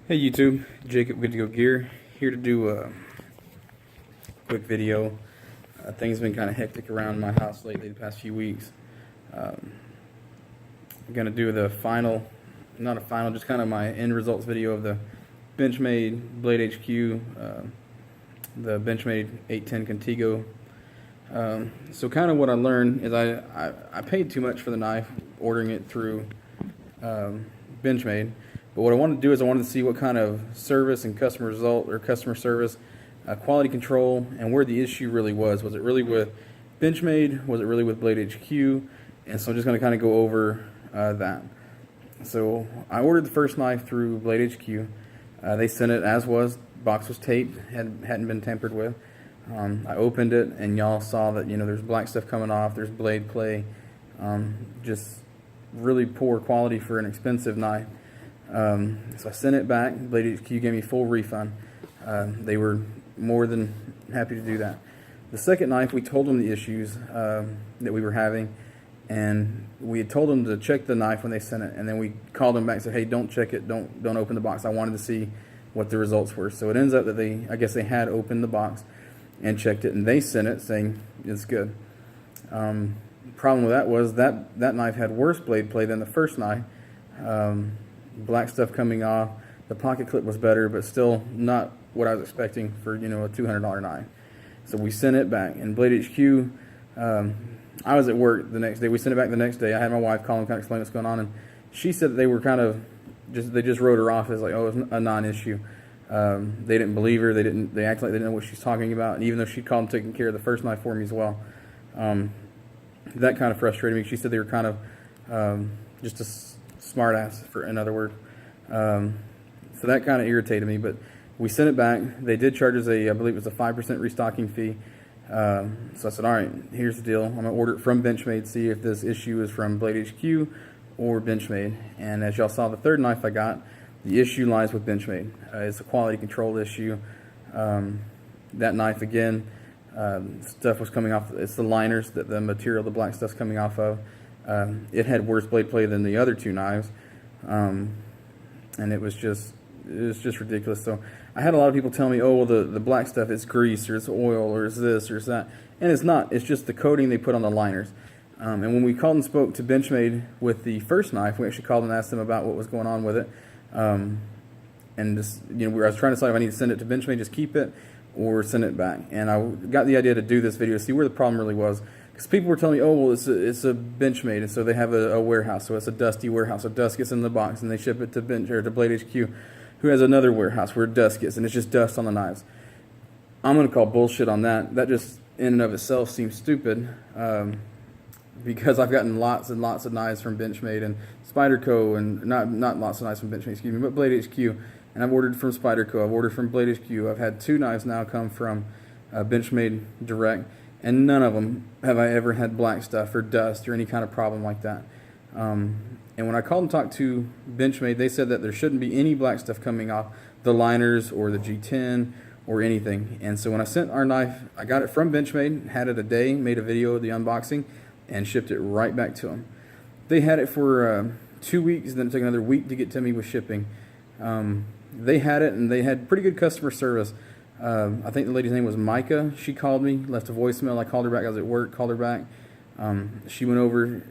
Hey YouTube, Jacob Good to Go Gear here to do a quick video. Things have been kind of hectic around my house lately the past few weeks. I'm going to do the final, not a final, just kind of my end results video of the Benchmade Bladehq, the Benchmade 810 CONTEGO. So kind of what I learned is I paid too much for the knife ordering it through Benchmade. But what I wanted to do is I wanted to see what kind of service and customer result or customer service, quality control, and where the issue really was. Was it really with Benchmade? Was it really with Bladehq? And so I'm just going to kind of go over that. So I ordered the first knife through Bladehq. They sent it as was. Box was taped, hadn't been tampered with. I opened it, and y'all saw that there's black stuff coming off. There's blade play, just really poor quality for an expensive knife. So I sent it back. Bladehq gave me full refund. They were more than happy to do that. The second knife, we told them the issues that we were having, and we had told them to check the knife when they sent it, and then we called them back and said, hey, don't check it, don't open the box. I wanted to see what the results were. So it ends up that I guess they had opened the box and checked it, and they sent it saying it's good. Problem with that was that knife had worse blade play than the first knife. Black stuff coming off. The pocket clip was better, but still not what I was expecting for a $200 knife. So we sent it back. And Bladehq, I was at work the next day. We sent it back the next day. I had my wife call and kind of explain what's going on, and she said that they were kind of they just wrote her off as like, oh, it's a non-issue. They didn't believe her. They act like they didn't know what she's talking about. And even though she called and taking care of the first knife for me as well, that kind of frustrated me. She said they were kind of just a smart ass, in other words. So that kind of irritated me, but we sent it back. They did charge us I believe it was a 5% restocking fee. So I said, all right, here's the deal. I'm gonna order it from Benchmade, see if this issue is from Bladehq or Benchmade. And as y'all saw, the third knife I got, the issue lies with Benchmade. It's a quality control issue. That knife again, stuff was coming off. It's the liners, that the material, the black stuff's coming off of. It had worse blade play than the other two knives, and it was just ridiculous. So I had a lot of people tell me, oh, well, the black stuff is grease or it's oil or it's this or it's that, and it's not. It's just the coating they put on the liners. And when we called and spoke to Benchmade with the first knife, we actually called and asked them about what was going on with it. And just, I was trying to decide if I need to send it to Benchmade, just keep it, or send it back. And I got the idea to do this video to see where the problem really was. Because people were telling me, oh, well, it's a Benchmade, and so they have a warehouse, so it's a dusty warehouse. So dust gets in the box, and they ship it to Bladehq, who has another warehouse where dust gets, and it's just dust on the knives. I'm going to call bullshit on that. That just, in and of itself, seems stupid, because I've gotten lots and lots of knives from Benchmade and Spyderco, and not lots of knives from Benchmade, excuse me, but Bladehq, and I've ordered from Spyderco, I've ordered from Bladehq. I've had 2 knives now come from Benchmade direct. And none of them have I ever had black stuff or dust or any kind of problem like that. And when I called and talked to Benchmade, they said that there shouldn't be any black stuff coming off the liners or the G10 or anything. And so when I sent our knife, I got it from Benchmade, had it a day, made a video of the unboxing, and shipped it right back to them. They had it for 2 weeks, and then it took another week to get to me with shipping. They had it, and they had pretty good customer service. I think the lady's name was Micah. She called me, left a voicemail. I called her back. I was at work, called her back. She went over,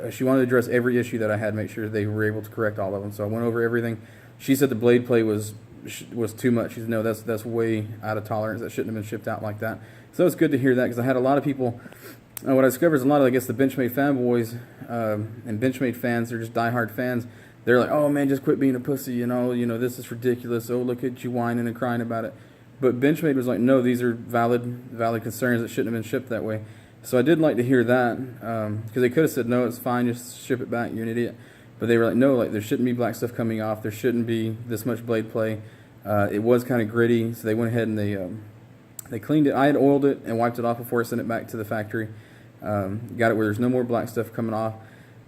she wanted to address every issue that I had, make sure they were able to correct all of them. So I went over everything. She said the blade play was too much. She said, no, that's way out of tolerance. That shouldn't have been shipped out like that. So it's good to hear that, because I had a lot of people, what I discovered is a lot of, I guess, the Benchmade fanboys and Benchmade fans, they're just diehard fans. They're like, oh man, just quit being a pussy, this is ridiculous. Oh, look at you whining and crying about it. But Benchmade was like, no, these are valid concerns that shouldn't have been shipped that way. So I did like to hear that, because they could have said, no, it's fine, just ship it back, you're an idiot. But they were like, no, there shouldn't be black stuff coming off, there shouldn't be this much blade play. It was kind of gritty, so they went ahead and they cleaned it. I had oiled it and wiped it off before I sent it back to the factory. Got it where there's no more black stuff coming off.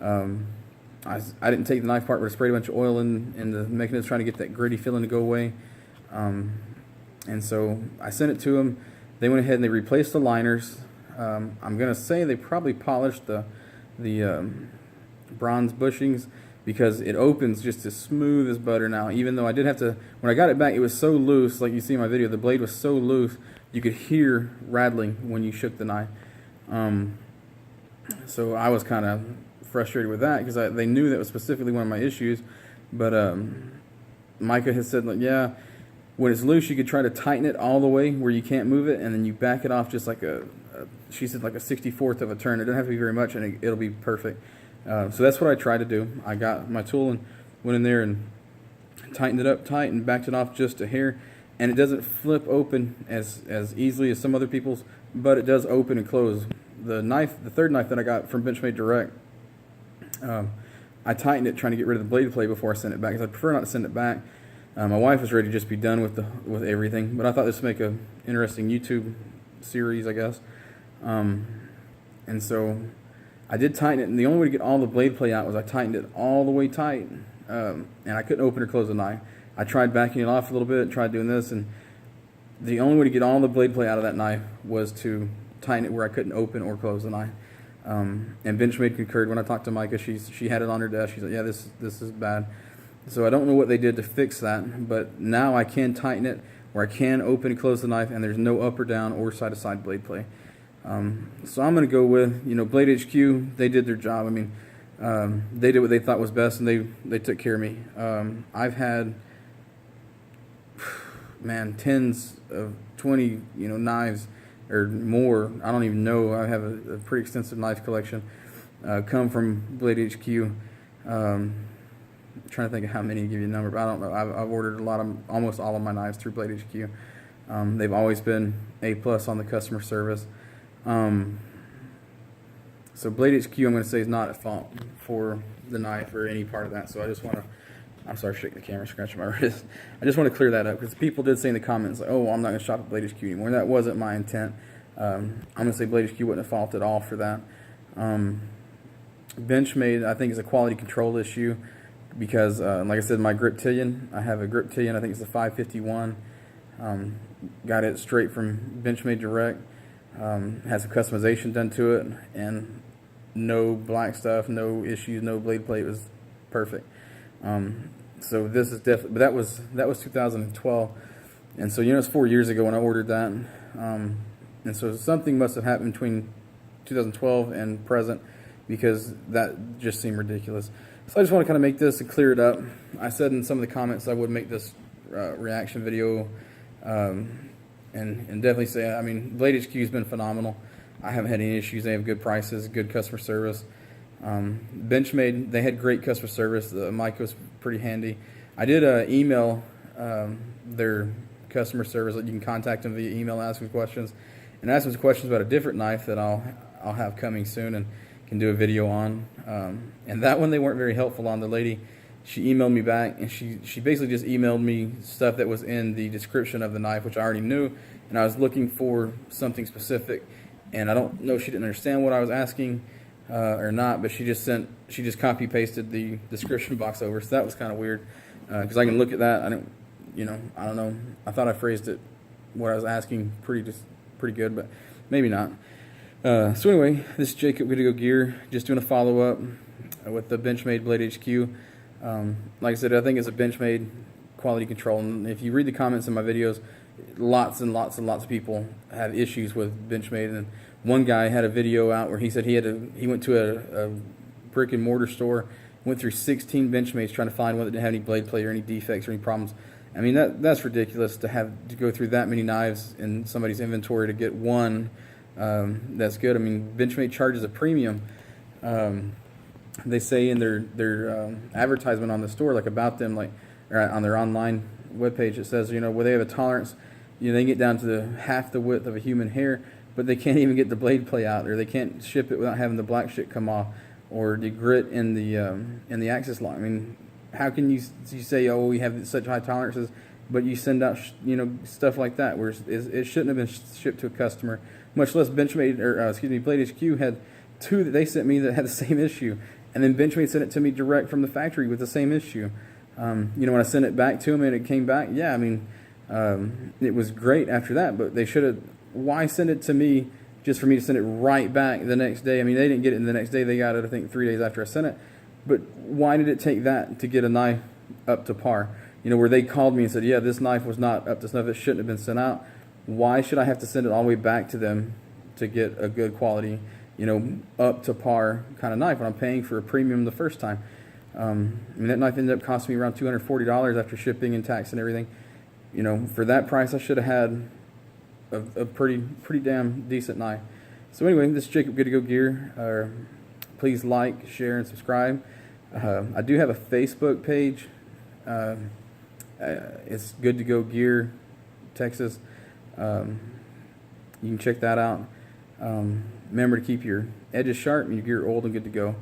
I didn't take the knife part, but I sprayed a bunch of oil in the mechanism, trying to get that gritty feeling to go away. And so I sent it to them. They went ahead and they replaced the liners. I'm going to say they probably polished the bronze bushings, because it opens just as smooth as butter now. Even though I did have to, when I got it back, it was so loose, like you see in my video, the blade was so loose, you could hear rattling when you shook the knife. So I was kind of frustrated with that, because they knew that was specifically one of my issues. But Micah has said, like, yeah, when it's loose, you could try to tighten it all the way where you can't move it, and then you back it off just like she said, like a 64th of a turn. It doesn't have to be very much, and it'll be perfect. So that's what I tried to do. I got my tool and went in there and tightened it up tight and backed it off just a hair. And it doesn't flip open as easily as some other people's, but it does open and close. The third knife that I got from Benchmade Direct, I tightened it trying to get rid of the blade plate before I sent it back, because I prefer not to send it back. My wife was ready to just be done with everything, but I thought this would make an interesting YouTube series, I guess. And so I did tighten it, and the only way to get all the blade plate out was I tightened it all the way tight, and I couldn't open or close the knife. I tried backing it off a little bit, tried doing this, and the only way to get all the blade plate out of that knife was to tighten it where I couldn't open or close the knife. And Benchmade concurred. When I talked to Micah, she had it on her desk. She's like, yeah, this is bad. So I don't know what they did to fix that, but now I can tighten it where I can open and close the knife, and there's no up or down or side-to-side blade play. So I'm going to go with, Bladehq. They did their job. I mean, they did what they thought was best, and they took care of me. I've had, tens of 20, knives or more. I don't even know. I have a pretty extensive knife collection come from Bladehq. Trying to think of how many to give you a number, but I don't know. I've ordered almost all of my knives through Bladehq. They've always been A+ on the customer service. So Bladehq, I'm going to say, is not at fault for the knife or any part of that. So I just want to, I'm sorry, shaking the camera, scratching my wrist. I just want to clear that up, because people did say in the comments, like, oh, I'm not going to shop at Bladehq anymore. And that wasn't my intent. I'm going to say Bladehq wasn't at fault at all for that. Benchmade, I think, is a quality control issue, because, like I said, my grip tillion, I have a grip tillion, I think it's the 551. Got it straight from Benchmade Direct. Has some customization done to it, and no black stuff, no issues, no blade plate. It was perfect. So this is definitely, but that was 2012, and so it's 4 years ago when I ordered that. And so something must have happened between 2012 and present, because that just seemed ridiculous. So I just want to kind of make this and clear it up. I said in some of the comments I would make this reaction video, and definitely say, I mean, Bladehq has been phenomenal. I haven't had any issues. They have good prices, good customer service. Benchmade, they had great customer service. The mic was pretty handy. I did email their customer service. You can contact them via email and ask them questions. And ask them questions about a different knife that I'll have coming soon and can do a video on. And that one they weren't very helpful on. The lady, she emailed me back, and she basically just emailed me stuff that was in the description of the knife, which I already knew, and I was looking for something specific, and I don't know if she didn't understand what I was asking or not, but she just copy pasted the description box over, so that was kind of weird, because I can look at that. I don't know. I thought I phrased it, what I was asking, pretty good, but maybe not. So anyway, this is Jacob Video Gear, just doing a follow-up with the Benchmade Bladehq. Like I said, I think it's a Benchmade quality control, and if you read the comments in my videos, lots and lots and lots of people have issues with Benchmade. And one guy had a video out where he said he went to a brick and mortar store, went through 16 Benchmades trying to find one that didn't have any blade play or any defects or any problems. I mean, that's ridiculous to have to go through that many knives in somebody's inventory to get one that's good. I mean, Benchmade charges a premium. They say in their advertisement on the store, like about them, like on their online webpage, it says, where they have a tolerance, they can get down to half the width of a human hair, but they can't even get the blade play out, or they can't ship it without having the black shit come off, or the grit in the axis lock. I mean, how can you say, oh, we have such high tolerances, but you send out stuff like that, where it shouldn't have been shipped to a customer, much less Benchmade, or Bladehq had two that they sent me that had the same issue. And then Benchmade sent it to me direct from the factory with the same issue. When I sent it back to them and it came back, yeah, I mean, it was great after that, but they should have, why send it to me just for me to send it right back the next day? I mean, they didn't get it the next day. They got it, I think, 3 days after I sent it. But why did it take that to get a knife up to par? You know, where they called me and said, yeah, this knife was not up to snuff, it shouldn't have been sent out. Why should I have to send it all the way back to them to get a good quality, you know, up to par kind of knife when I'm paying for a premium the first time? I mean, that knife ended up costing me around $240 after shipping and tax and everything. You know, for that price, I should have had a pretty damn decent knife. So anyway, this is Jacob Good to Go Gear. Please like, share, and subscribe. I do have a Facebook page. It's Good to Go Gear, Texas. You can check that out. Remember to keep your edges sharp and your gear oiled and good to go,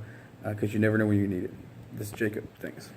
because you never know when you need it. This is Jacob. Thanks.